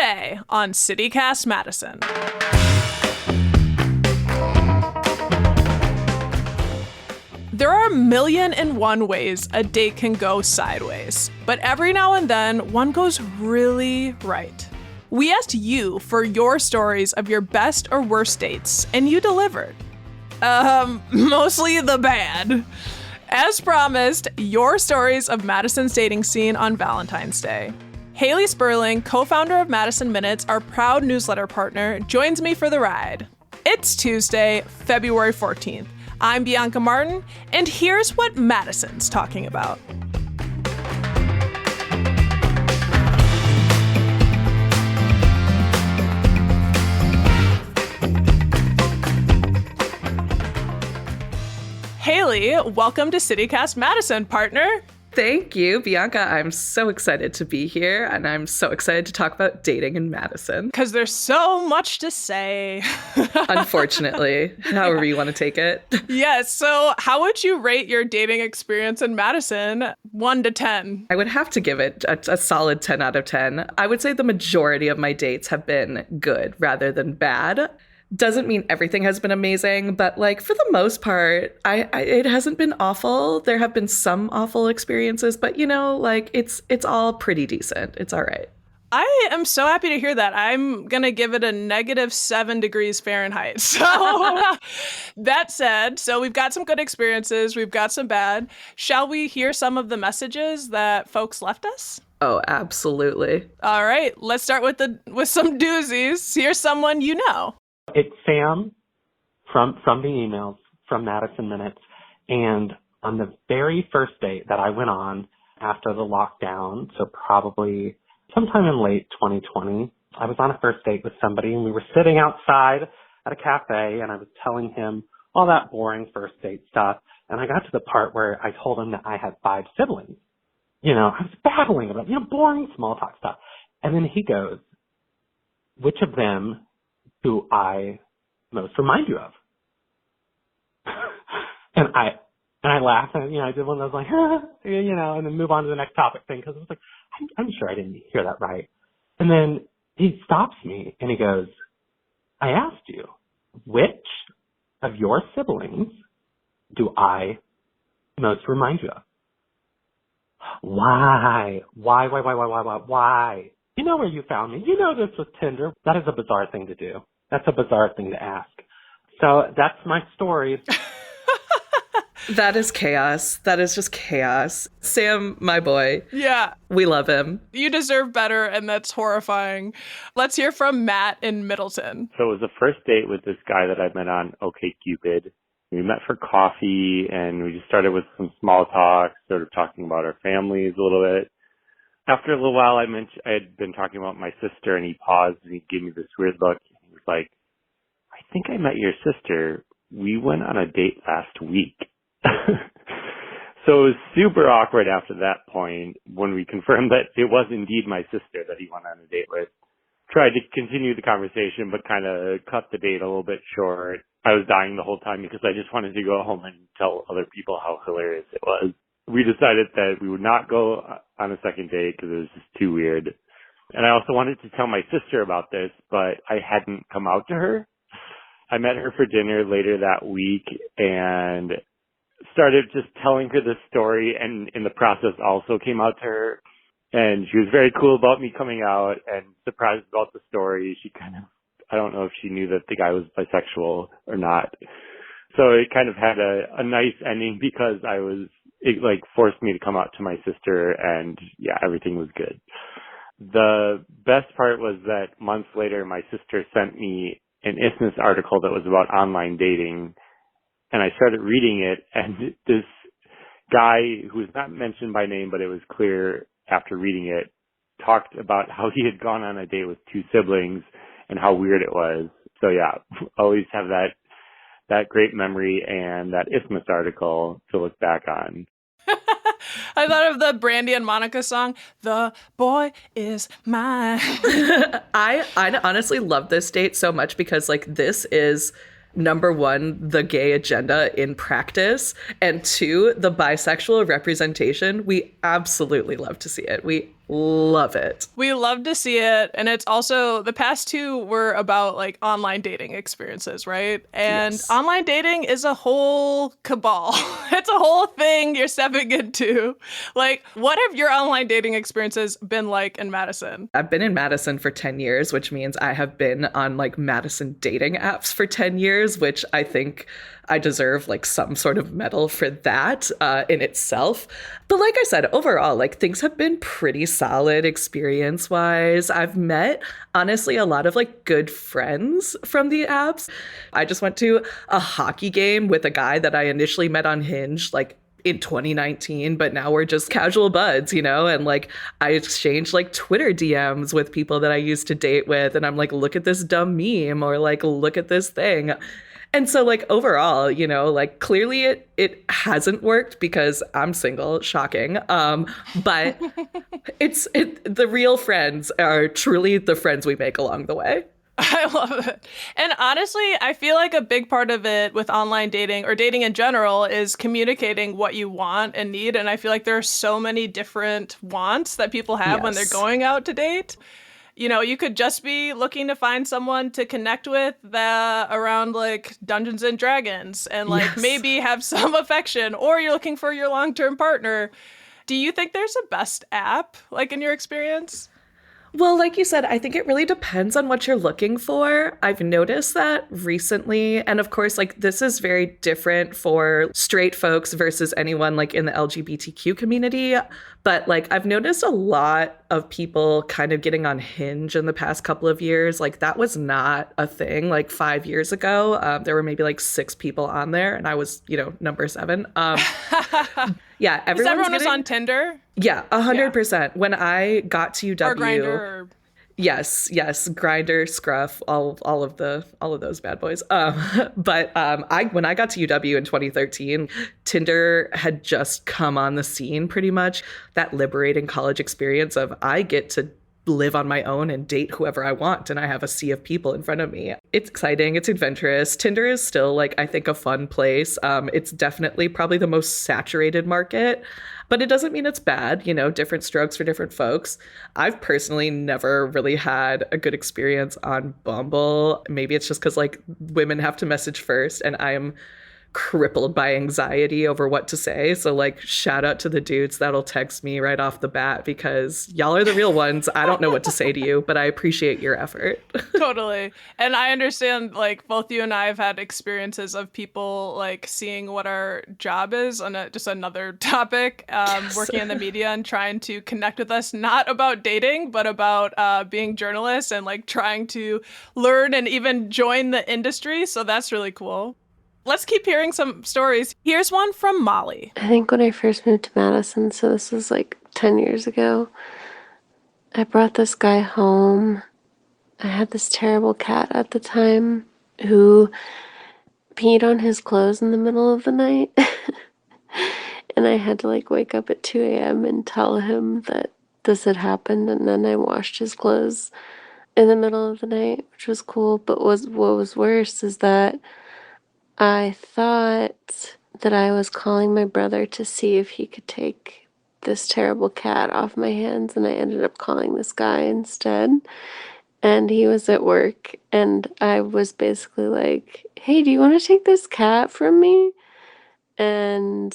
Today on CityCast Madison. There are 1,000,001 ways a date can go sideways, but every now and then one goes really right. We asked you for your stories of your best or worst dates, and you delivered. Mostly the bad. As promised, your stories of Madison's dating scene on Valentine's Day. Haley Sperling, co-founder of Madison Minutes, our proud newsletter partner, joins me for the ride. It's Tuesday, February 14th. I'm Bianca Martin, and here's what Madison's talking about. Haley, welcome to CityCast Madison, partner. Thank you, Bianca. I'm so excited to be here, and I'm so excited to talk about dating in Madison. Because there's so much to say. Unfortunately, however you want to take it. Yes. So how would you rate your dating experience in Madison, 1 to 10? I would have to give it a solid 10 out of 10. I would say the majority of my dates have been good rather than bad. Doesn't mean everything has been amazing, but like for the most part, it hasn't been awful. There have been some awful experiences, but you know, like it's all pretty decent. It's all right. I am so happy to hear that. I'm going to give it a -7 degrees Fahrenheit. So that said, so we've got some good experiences. We've got some bad. Shall we hear some of the messages that folks left us? Oh, absolutely. All right. Let's start with some doozies. Here's someone you know. It's Sam from the emails from Madison Minutes. And on the very first date that I went on after the lockdown, so probably sometime in late 2020, I was on a first date with somebody and we were sitting outside at a cafe and I was telling him all that boring first date stuff. And I got to the part where I told him that I had 5 siblings. You know, I was babbling about, boring small talk stuff. And then he goes, which of them do I most remind you of? and I laughed and, I did one of those like, and then move on to the next topic thing because I was like, I'm sure I didn't hear that right. And then he stops me and he goes, I asked you, which of your siblings do I most remind you of? Why? Why? You know where you found me. You know this was Tinder. That is a bizarre thing to do. That's a bizarre thing to ask. So that's my story. That is chaos. That is just chaos. Sam, my boy. Yeah. We love him. You deserve better, and that's horrifying. Let's hear from Matt in Middleton. So it was the first date with this guy that I met on OkCupid. We met for coffee, and we just started with some small talk, sort of talking about our families a little bit. After a little while, I had been talking about my sister, and he paused, and he gave me this weird look. He was like, I think I met your sister. We went on a date last week. So it was super awkward after that point when we confirmed that it was indeed my sister that he went on a date with. Tried to continue the conversation, but kind of cut the date a little bit short. I was dying the whole time because I just wanted to go home and tell other people how hilarious it was. We decided that we would not go on a second date because it was just too weird. And I also wanted to tell my sister about this, but I hadn't come out to her. I met her for dinner later that week and started just telling her this story, and in the process also came out to her. And she was very cool about me coming out and surprised about the story. She I don't know if she knew that the guy was bisexual or not. So it kind of had a nice ending because it like forced me to come out to my sister, and yeah, everything was good. The best part was that months later, my sister sent me an Isthmus article that was about online dating, and I started reading it, and this guy who was not mentioned by name, but it was clear after reading it, talked about how he had gone on a date with 2 siblings and how weird it was. So yeah, always have that great memory and that Isthmus article to look back on. I thought of the Brandy and Monica song, The Boy Is Mine. I honestly love this date so much because like this is number one, the gay agenda in practice, and 2, the bisexual representation. We absolutely love to see it. We Love it. We love to see it. And it's also, the past two were about like online dating experiences, right? And Yes. online dating is a whole cabal. It's a whole thing you're stepping into. Like, what have your online dating experiences been like in Madison? I've been in Madison for 10 years, which means I have been on like Madison dating apps for 10 years, which I think I deserve like some sort of medal for that in itself. But like I said, overall, like things have been pretty solid experience wise. I've met, honestly, a lot of like good friends from the apps. I just went to a hockey game with a guy that I initially met on Hinge, like in 2019, but now we're just casual buds, you know? And like I exchange like Twitter DMs with people that I used to date with. And I'm like, look at this dumb meme, or like, look at this thing. And so like overall, you know, like clearly it hasn't worked because I'm single, shocking. But the real friends are truly the friends we make along the way. I love it. And honestly, I feel like a big part of it with online dating or dating in general is communicating what you want and need. And I feel like there are so many different wants that people have when they're going out to date. You know, you could just be looking to find someone to connect with around like Dungeons and Dragons and like maybe have some affection, or you're looking for your long-term partner. Do you think there's a best app, like in your experience? Well, like you said, I think it really depends on what you're looking for. I've noticed that recently, and of course, like this is very different for straight folks versus anyone like in the LGBTQ community. But like I've noticed a lot of people kind of getting on Hinge in the past couple of years. Like that was not a thing like 5 years ago. There were maybe like 6 people on there, and I was, you know, number 7. Yeah, everyone was on Tinder. Yeah, 100%. When I got to UW, or Grindr, or... yes, Grindr, Scruff, all of those bad boys. But when I got to UW in 2013, Tinder had just come on the scene pretty much. That liberating college experience of I get to live on my own and date whoever I want, and I have a sea of people in front of me. It's exciting, it's adventurous. Tinder is still like I think a fun place. It's definitely probably the most saturated market, but it doesn't mean it's bad, you know, different strokes for different folks. I've personally never really had a good experience on Bumble. Maybe it's just because like women have to message first, and I am crippled by anxiety over what to say. So like shout out to the dudes that'll text me right off the bat, because y'all are the real ones. I don't know what to say to you, but I appreciate your effort. Totally. And I understand like both you and I have had experiences of people like seeing what our job is on just another topic, working in the media and trying to connect with us, not about dating, but about being journalists and like trying to learn and even join the industry. So that's really cool. Let's keep hearing some stories. Here's one from Molly. I think when I first moved to Madison, so this was like 10 years ago, I brought this guy home. I had this terrible cat at the time who peed on his clothes in the middle of the night. And I had to like wake up at 2 a.m. and tell him that this had happened. And then I washed his clothes in the middle of the night, which was cool. But what was worse is that I thought that I was calling my brother to see if he could take this terrible cat off my hands, and I ended up calling this guy instead. And he was at work, and I was basically like, hey, do you want to take this cat from me? And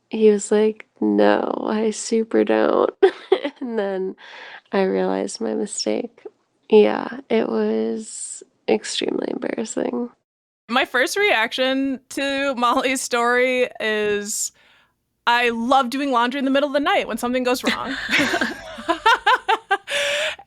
he was like, no, I super don't. And then I realized my mistake. Yeah, it was extremely embarrassing. My first reaction to Molly's story is I love doing laundry in the middle of the night when something goes wrong.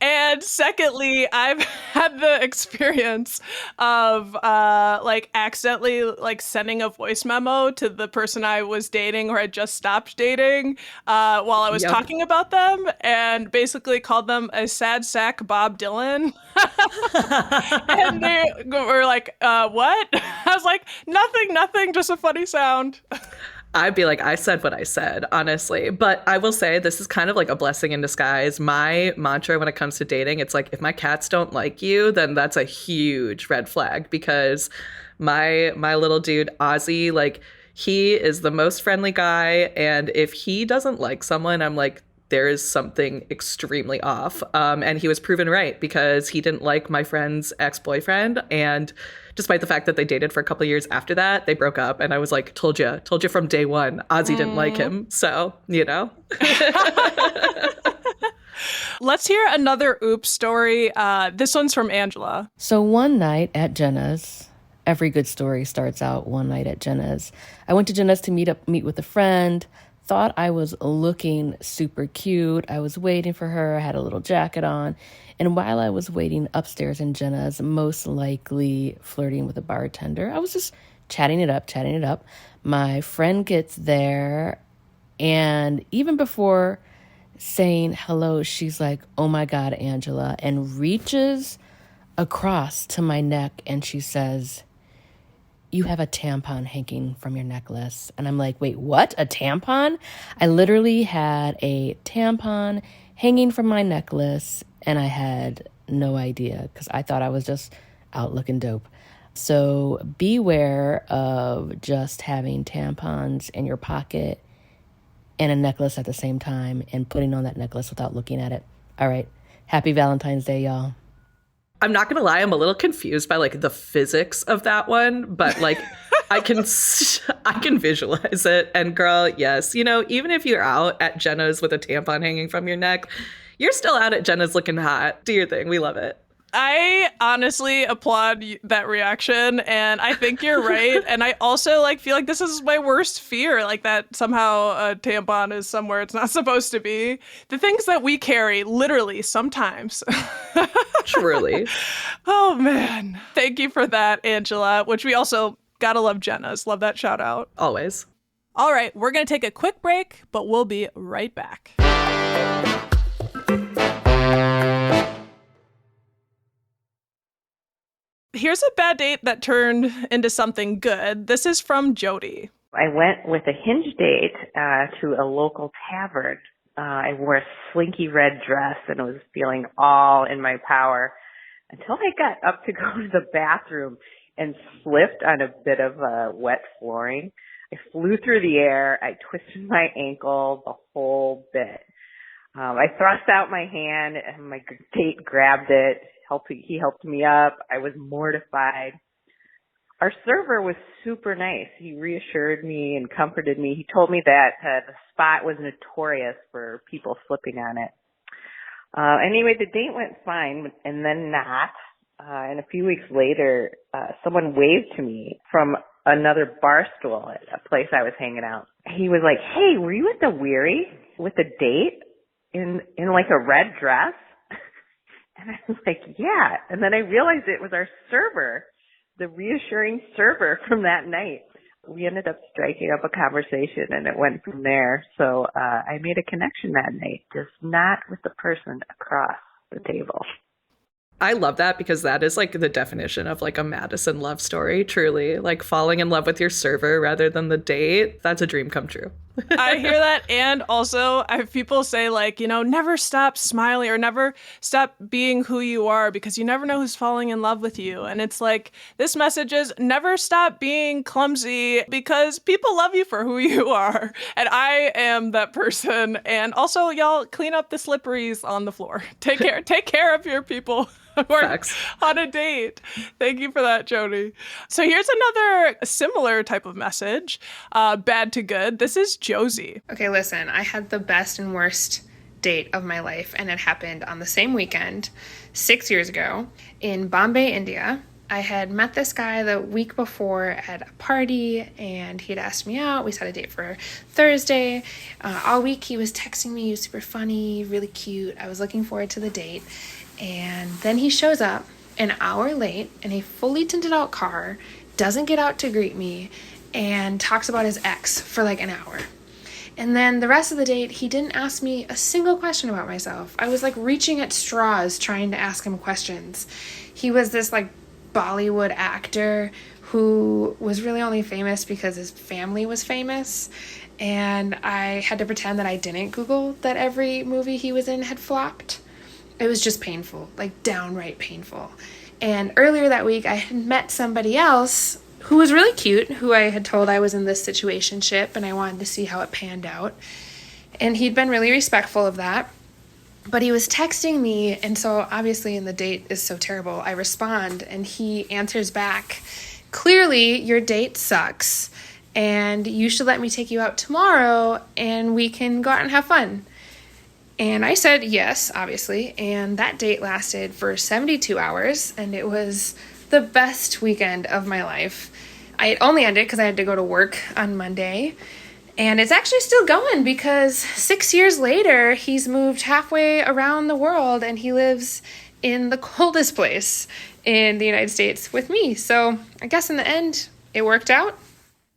And secondly, I've had the experience of like accidentally like sending a voice memo to the person I was dating or had just stopped dating while I was talking about them, and basically called them a sad sack Bob Dylan. And they were like, what? I was like, nothing, just a funny sound. I'd be like, I said what I said, honestly. But I will say this is kind of like a blessing in disguise. My mantra when it comes to dating, it's like, if my cats don't like you, then that's a huge red flag, because my little dude, Ozzy, like he is the most friendly guy. And if he doesn't like someone, I'm like, there is something extremely off. And he was proven right because he didn't like my friend's ex-boyfriend. And despite the fact that they dated for a couple of years after that, they broke up. And I was like, told you from day one, Ozzy didn't like him. So, you know. Let's hear another oops story. This one's from Angela. So one night at Jenna's, every good story starts out one night at Jenna's. I went to Jenna's to meet with a friend. Thought I was looking super cute. I was waiting for her. I had a little jacket on. And while I was waiting upstairs in Jenna's, most likely flirting with a bartender, I was just chatting it up. My friend gets there, and even before saying hello, she's like, "Oh my God, Angela," and reaches across to my neck and she says, "You have a tampon hanging from your necklace." And I'm like, wait, what? A tampon? I literally had a tampon hanging from my necklace and I had no idea because I thought I was just out looking dope. So beware of just having tampons in your pocket and a necklace at the same time and putting on that necklace without looking at it. All right. Happy Valentine's Day, y'all. I'm not gonna lie, I'm a little confused by like the physics of that one, but like I can visualize it. And girl, yes, you know, even if you're out at Jenna's with a tampon hanging from your neck, you're still out at Jenna's looking hot. Do your thing. We love it. I honestly applaud that reaction, and I think you're right. And I also feel like this is my worst fear, like that somehow a tampon is somewhere it's not supposed to be. The things that we carry, literally, sometimes. Truly. Oh, man. Thank you for that, Angela, which we also gotta love Jenna's. Love that shout out. Always. All right, we're going to take a quick break, but we'll be right back. Here's a bad date that turned into something good. This is from Jody. I went with a hinge date to a local tavern. I wore a slinky red dress and was feeling all in my power until I got up to go to the bathroom and slipped on a bit of wet flooring. I flew through the air. I twisted my ankle, the whole bit. I thrust out my hand and my date grabbed it. He helped me up. I was mortified. Our server was super nice. He reassured me and comforted me. He told me that the spot was notorious for people slipping on it. Anyway, the date went fine, and then not. And a few weeks later, someone waved to me from another bar stool at a place I was hanging out. He was like, "Hey, were you at the Weary with a date in like a red dress?" And I was like, yeah. And then I realized it was our server, the reassuring server from that night. We ended up striking up a conversation and it went from there. So I made a connection that night, just not with the person across the table. I love that because that is like the definition of like a Madison love story, truly. Like falling in love with your server rather than the date. That's a dream come true. I hear that. And also I have people say never stop smiling or never stop being who you are because you never know who's falling in love with you. And it's like, this message is never stop being clumsy because people love you for who you are. And I am that person. And also y'all clean up the slipperies on the floor. Take care of your people. On a date. Thank you for that, Jody. So here's another similar type of message, bad to good. This is Josie. Okay, listen, I had the best and worst date of my life, and it happened on the same weekend 6 years ago in Bombay, India. I had met this guy the week before at a party, and he'd asked me out. We set a date for Thursday. All week he was texting me. He was super funny, really cute. I was looking forward to the date. And then he shows up an hour late in a fully tinted out car, doesn't get out to greet me, and talks about his ex for like an hour. And then the rest of the date, he didn't ask me a single question about myself. I was like reaching at straws trying to ask him questions. He was this like Bollywood actor who was really only famous because his family was famous. And I had to pretend that I didn't Google that every movie he was in had flopped. It was just painful, like downright painful. And earlier that week, I had met somebody else who was really cute, who I had told I was in this situationship and I wanted to see how it panned out. And he'd been really respectful of that. But he was texting me, and so obviously, and the date is so terrible, I respond, and he answers back, "Clearly, your date sucks, and you should let me take you out tomorrow, and we can go out and have fun." And I said yes, obviously, and that date lasted for 72 hours, and it was the best weekend of my life. It only ended because I had to go to work on Monday. And it's actually still going because 6 years later, he's moved halfway around the world and he lives in the coldest place in the United States with me. So I guess in the end, it worked out.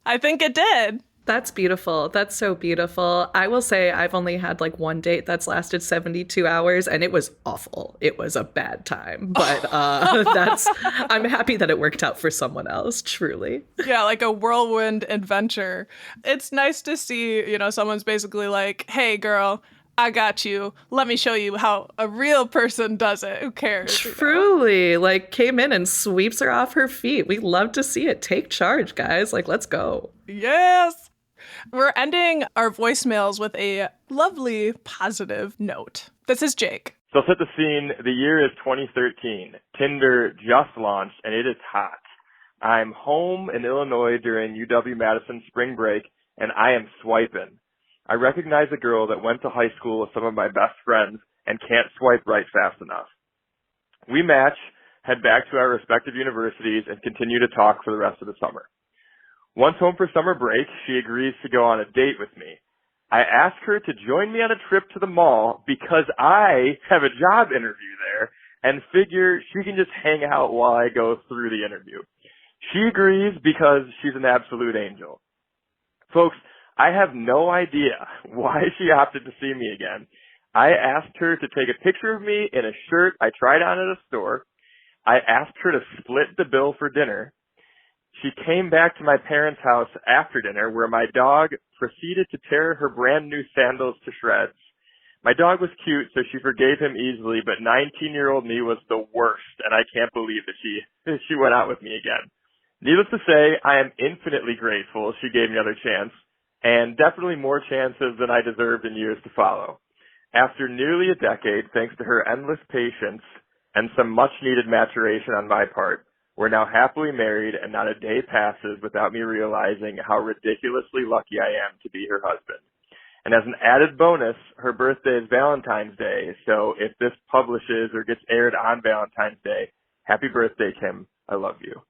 I think it did. That's beautiful. That's so beautiful. I will say I've only had like one date that's lasted 72 hours and it was awful. It was a bad time, but I'm happy that it worked out for someone else, truly. Yeah, like a whirlwind adventure. It's nice to see, someone's basically like, "Hey girl, I got you. Let me show you how a real person does it. Who cares?" Truly, like came in and sweeps her off her feet. We love to see it. Take charge, guys. Like, let's go. Yes. We're ending our voicemails with a lovely positive note. This is Jake. So set the scene. The year is 2013. Tinder just launched and it is hot. I'm home in Illinois during UW-Madison spring break and I am swiping. I recognize a girl that went to high school with some of my best friends and can't swipe right fast enough. We match, head back to our respective universities, and continue to talk for the rest of the summer. Once home for summer break, she agrees to go on a date with me. I ask her to join me on a trip to the mall because I have a job interview there and figure she can just hang out while I go through the interview. She agrees because she's an absolute angel. Folks, I have no idea why she opted to see me again. I asked her to take a picture of me in a shirt I tried on at a store. I asked her to split the bill for dinner. She came back to my parents' house after dinner where my dog proceeded to tear her brand new sandals to shreds. My dog was cute, so she forgave him easily, but 19-year-old me was the worst, and I can't believe that she went out with me again. Needless to say, I am infinitely grateful she gave me another chance, and definitely more chances than I deserved in years to follow. After nearly a decade, thanks to her endless patience and some much-needed maturation on my part, we're now happily married, and not a day passes without me realizing how ridiculously lucky I am to be her husband. And as an added bonus, her birthday is Valentine's Day, so if this publishes or gets aired on Valentine's Day, happy birthday, Kim. I love you.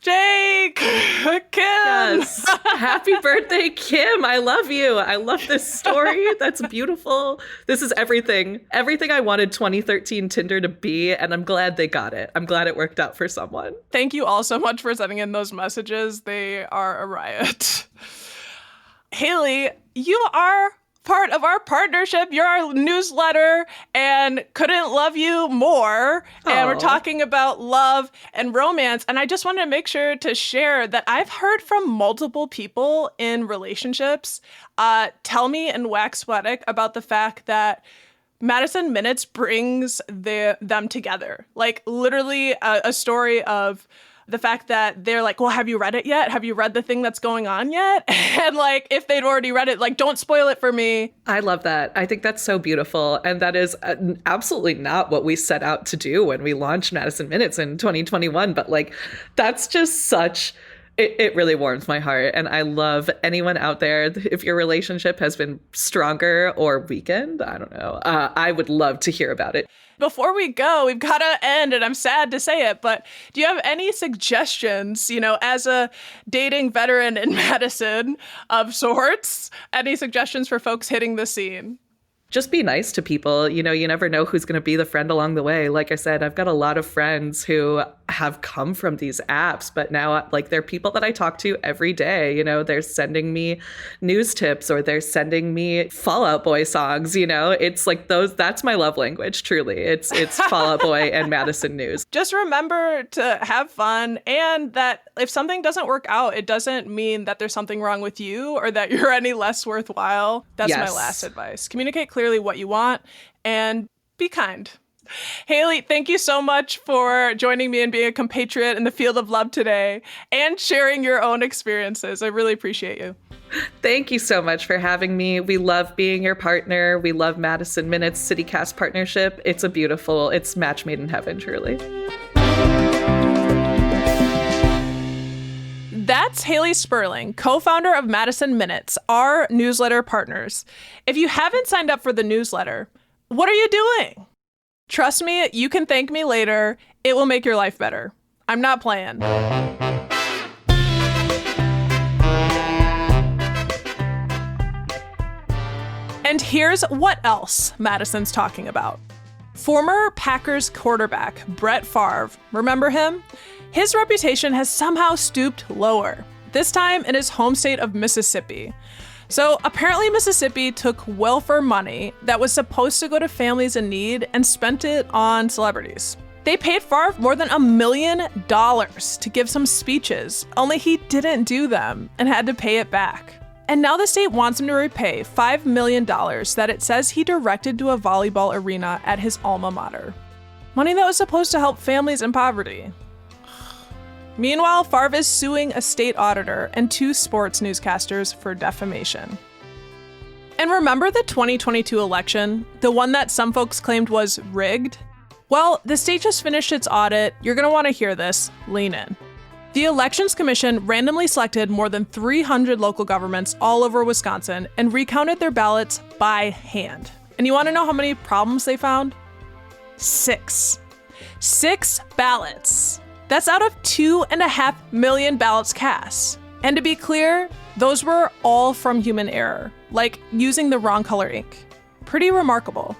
Jake! Kim! Yes. Happy birthday, Kim. I love you. I love this story. That's beautiful. This is everything. Everything I wanted 2013 Tinder to be, and I'm glad they got it. I'm glad it worked out for someone. Thank you all so much for sending in those messages. They are a riot. Haley, you are part of our partnership. You're our newsletter and couldn't love you more. Aww. And we're talking about love and romance. And I just wanted to make sure to share that I've heard from multiple people in relationships tell me and wax poetic about the fact that Madison Minutes brings them together. Like literally a story of the fact that they're like, well, have you read it yet? Have you read the thing that's going on yet? And like, if they'd already read it, like, don't spoil it for me. I love that. I think that's so beautiful. And that is absolutely not what we set out to do when we launched Madison Minutes in 2021. But like, that's just such... It really warms my heart. And I love anyone out there, if your relationship has been stronger or weakened, I don't know. I would love to hear about it. Before we go, we've got to end, and I'm sad to say it, but do you have any suggestions, as a dating veteran in Madison of sorts, any suggestions for folks hitting the scene? Just be nice to people. You never know who's going to be the friend along the way. Like I said, I've got a lot of friends who have come from these apps, but now like they're people that I talk to every day. They're sending me news tips or they're sending me Fall Out Boy songs. It's like that's my love language. Truly. It's Fall Out Boy and Madison news. Just remember to have fun, and that if something doesn't work out, it doesn't mean that there's something wrong with you or that you're any less worthwhile. That's Yes. my last advice. Communicate clearly what you want and be kind. Haley, thank you so much for joining me and being a compatriot in the field of love today and sharing your own experiences. I really appreciate you. Thank you so much for having me. We love being your partner. We love Madison Minutes CityCast partnership. It's match made in heaven, truly. That's Haley Sperling, co-founder of Madison Minutes, our newsletter partners. If you haven't signed up for the newsletter, what are you doing? Trust me, you can thank me later. It will make your life better. I'm not playing. And here's what else Madison's talking about. Former Packers quarterback Brett Favre, remember him? His reputation has somehow stooped lower, this time in his home state of Mississippi. So apparently Mississippi took welfare money that was supposed to go to families in need and spent it on celebrities. They paid Favre more than $1 million to give some speeches, only he didn't do them and had to pay it back. And now the state wants him to repay $5 million that it says he directed to a volleyball arena at his alma mater. Money that was supposed to help families in poverty. Meanwhile, Favre is suing a state auditor and 2 sports newscasters for defamation. And remember the 2022 election? The one that some folks claimed was rigged? Well, the state just finished its audit. You're going to want to hear this. Lean in. The Elections Commission randomly selected more than 300 local governments all over Wisconsin and recounted their ballots by hand. And you want to know how many problems they found? 6. 6 ballots. That's out of 2.5 million ballots cast. And to be clear, those were all from human error, like using the wrong color ink. Pretty remarkable.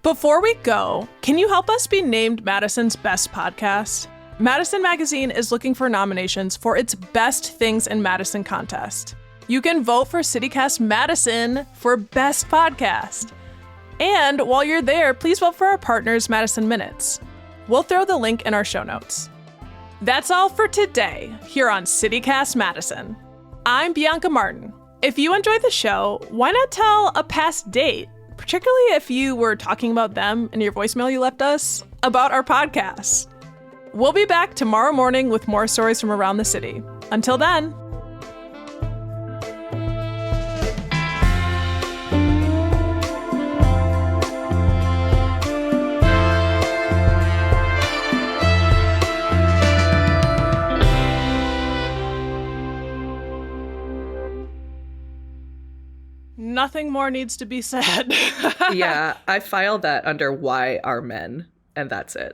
Before we go, can you help us be named Madison's best podcast? Madison Magazine is looking for nominations for its Best Things in Madison contest. You can vote for CityCast Madison for Best Podcast. And while you're there, please vote for our partners, Madison Minutes. We'll throw the link in our show notes. That's all for today here on CityCast Madison. I'm Bianca Martin. If you enjoyed the show, why not tell a past date, particularly if you were talking about them in your voicemail you left us, about our podcast? We'll be back tomorrow morning with more stories from around the city. Until then. Nothing more needs to be said. Yeah, I filed that under Why Are Men, and that's it.